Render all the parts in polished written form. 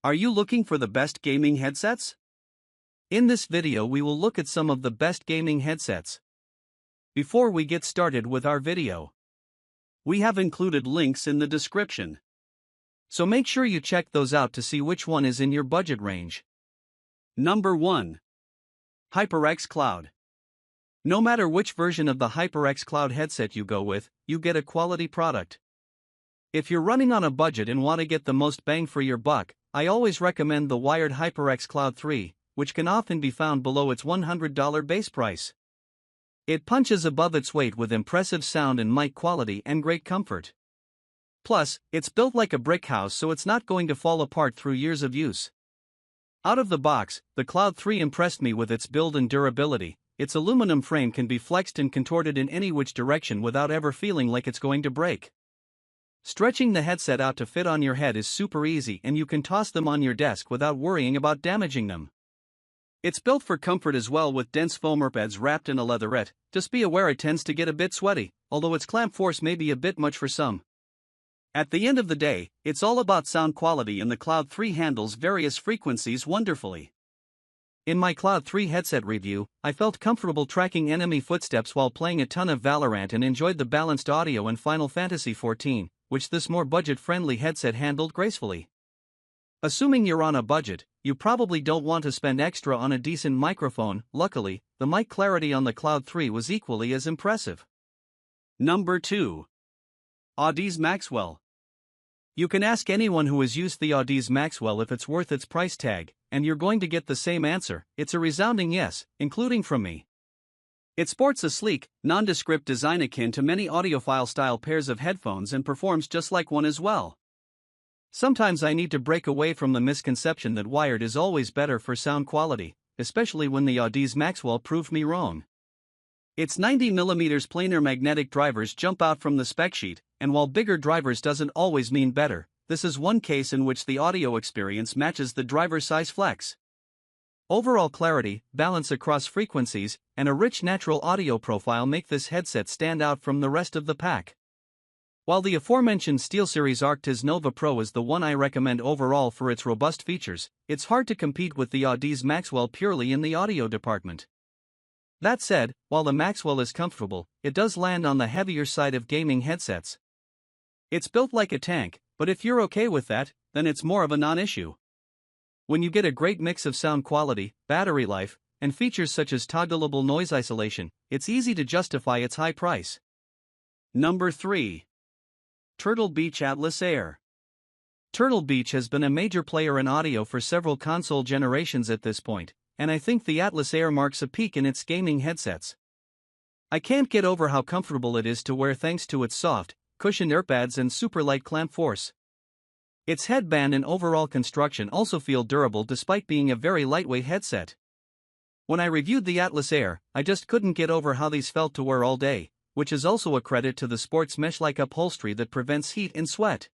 Are you looking for the best gaming headsets? In this video we will look at some of the best gaming headsets. Before we get started with our video, we have included links in the description. So make sure you check those out to see which one is in your budget range. Number 1. HyperX Cloud. No matter which version of the HyperX Cloud headset you go with, you get a quality product. If you're running on a budget and want to get the most bang for your buck, I always recommend the wired HyperX Cloud 3, which can often be found below its $100 base price. It punches above its weight with impressive sound and mic quality and great comfort. Plus, it's built like a brick house, so it's not going to fall apart through years of use. Out of the box, the Cloud 3 impressed me with its build and durability. Its aluminum frame can be flexed and contorted in any which direction without ever feeling like it's going to break. Stretching the headset out to fit on your head is super easy, and you can toss them on your desk without worrying about damaging them. It's built for comfort as well, with dense foam earbuds wrapped in a leatherette. Just be aware it tends to get a bit sweaty, although its clamp force may be a bit much for some. At the end of the day, it's all about sound quality, and the Cloud 3 handles various frequencies wonderfully. In my Cloud 3 headset review, I felt comfortable tracking enemy footsteps while playing a ton of Valorant and enjoyed the balanced audio in Final Fantasy XIV, which this more budget-friendly headset handled gracefully. Assuming you're on a budget, you probably don't want to spend extra on a decent microphone. Luckily, the mic clarity on the Cloud 3 was equally as impressive. Number 2. Audeze Maxwell. You can ask anyone who has used the Audeze Maxwell if it's worth its price tag, and you're going to get the same answer. It's a resounding yes, including from me. It sports a sleek, nondescript design akin to many audiophile-style pairs of headphones and performs just like one as well. Sometimes I need to break away from the misconception that wired is always better for sound quality, especially when the Audeze Maxwell proved me wrong. Its 90mm planar magnetic drivers jump out from the spec sheet, and while bigger drivers doesn't always mean better, this is one case in which the audio experience matches the driver size flex. Overall clarity, balance across frequencies, and a rich natural audio profile make this headset stand out from the rest of the pack. While the aforementioned SteelSeries Arctis Nova Pro is the one I recommend overall for its robust features, it's hard to compete with the Audeze Maxwell purely in the audio department. That said, while the Maxwell is comfortable, it does land on the heavier side of gaming headsets. It's built like a tank, but if you're okay with that, then it's more of a non-issue. When you get a great mix of sound quality, battery life, and features such as toggleable noise isolation, it's easy to justify its high price. Number 3. Turtle Beach Atlas Air. Turtle Beach has been a major player in audio for several console generations at this point, and I think the Atlas Air marks a peak in its gaming headsets. I can't get over how comfortable it is to wear thanks to its soft, cushioned earbuds and super light clamp force. Its headband and overall construction also feel durable despite being a very lightweight headset. When I reviewed the Atlas Air, I just couldn't get over how these felt to wear all day, which is also a credit to the sports mesh-like upholstery that prevents heat and sweat.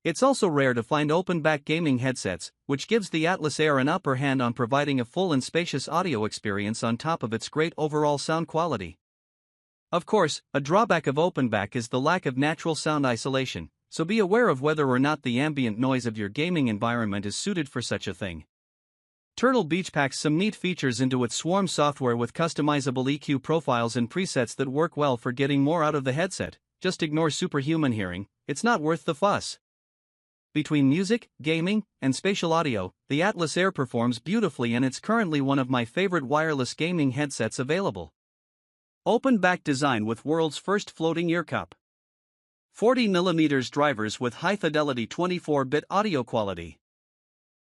It's also rare to find open-back gaming headsets, which gives the Atlas Air an upper hand on providing a full and spacious audio experience on top of its great overall sound quality. Of course, a drawback of open-back is the lack of natural sound isolation, so be aware of whether or not the ambient noise of your gaming environment is suited for such a thing. Turtle Beach packs some neat features into its Swarm software with customizable EQ profiles and presets that work well for getting more out of the headset. Just ignore superhuman hearing, it's not worth the fuss. Between music, gaming, and spatial audio, the Atlas Air performs beautifully, and it's currently one of my favorite wireless gaming headsets available. Open-back design with world's first floating ear cup. 40mm drivers with high-fidelity 24-bit audio quality.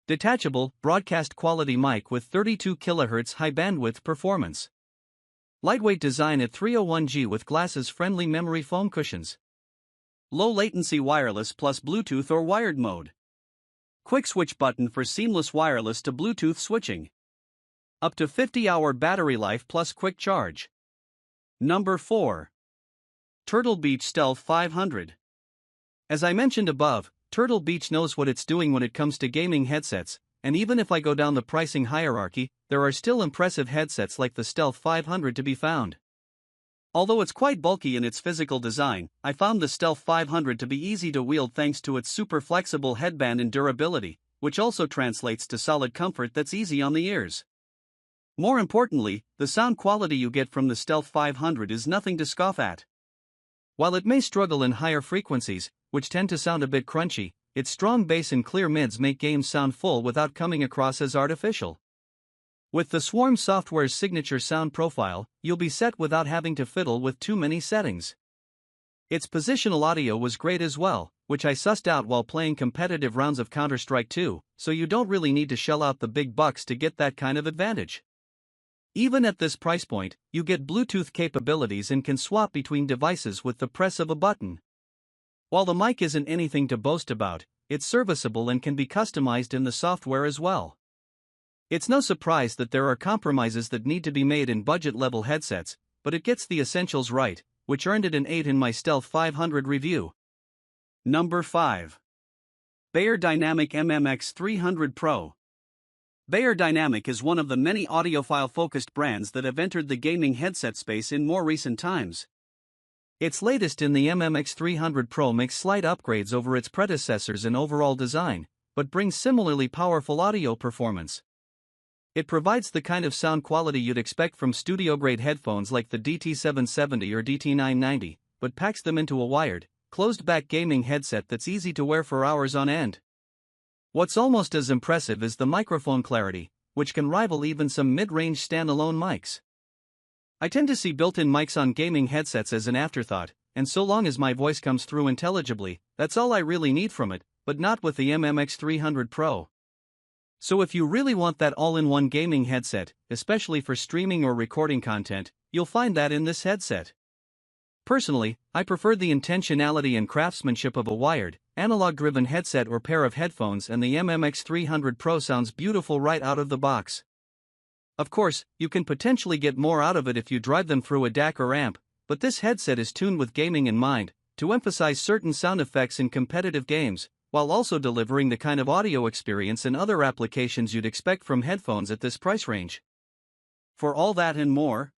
Detachable, broadcast-quality mic with 32 kHz high-bandwidth performance. Lightweight design at 301G with glasses-friendly memory foam cushions. Low-latency wireless plus Bluetooth or wired mode. Quick switch button for seamless wireless to Bluetooth switching. Up to 50-hour battery life plus quick charge. Number 4. Turtle Beach Stealth 500. As I mentioned above, Turtle Beach knows what it's doing when it comes to gaming headsets, and even if I go down the pricing hierarchy, there are still impressive headsets like the Stealth 500 to be found. Although it's quite bulky in its physical design, I found the Stealth 500 to be easy to wield thanks to its super flexible headband and durability. which also translates to solid comfort that's easy on the ears. More importantly, the sound quality you get from the Stealth 500 is nothing to scoff at. While it may struggle in higher frequencies, which tend to sound a bit crunchy, its strong bass and clear mids make games sound full without coming across as artificial. With the Swarm software's signature sound profile, you'll be set without having to fiddle with too many settings. Its positional audio was great as well, which I sussed out while playing competitive rounds of Counter-Strike 2, so you don't really need to shell out the big bucks to get that kind of advantage. Even at this price point, you get Bluetooth capabilities and can swap between devices with the press of a button. While the mic isn't anything to boast about, it's serviceable and can be customized in the software as well. It's no surprise that there are compromises that need to be made in budget-level headsets, but it gets the essentials right, which earned it an 8 in my Stealth 500 review. Number 5. Beyerdynamic MMX 300 Pro. Beyerdynamic is one of the many audiophile-focused brands that have entered the gaming headset space in more recent times. Its latest in the MMX 300 Pro makes slight upgrades over its predecessors in overall design, but brings similarly powerful audio performance. It provides the kind of sound quality you'd expect from studio-grade headphones like the DT770 or DT990, but packs them into a wired, closed-back gaming headset that's easy to wear for hours on end. What's almost as impressive is the microphone clarity, which can rival even some mid-range standalone mics. I tend to see built-in mics on gaming headsets as an afterthought, and so long as my voice comes through intelligibly, that's all I really need from it, but not with the MMX 300 Pro. So if you really want that all-in-one gaming headset, especially for streaming or recording content, you'll find that in this headset. Personally, I prefer the intentionality and craftsmanship of a wired, analog-driven headset or pair of headphones, and the MMX 300 Pro sounds beautiful right out of the box. Of course, you can potentially get more out of it if you drive them through a DAC or amp, but this headset is tuned with gaming in mind, to emphasize certain sound effects in competitive games, while also delivering the kind of audio experience and other applications you'd expect from headphones at this price range. For all that and more,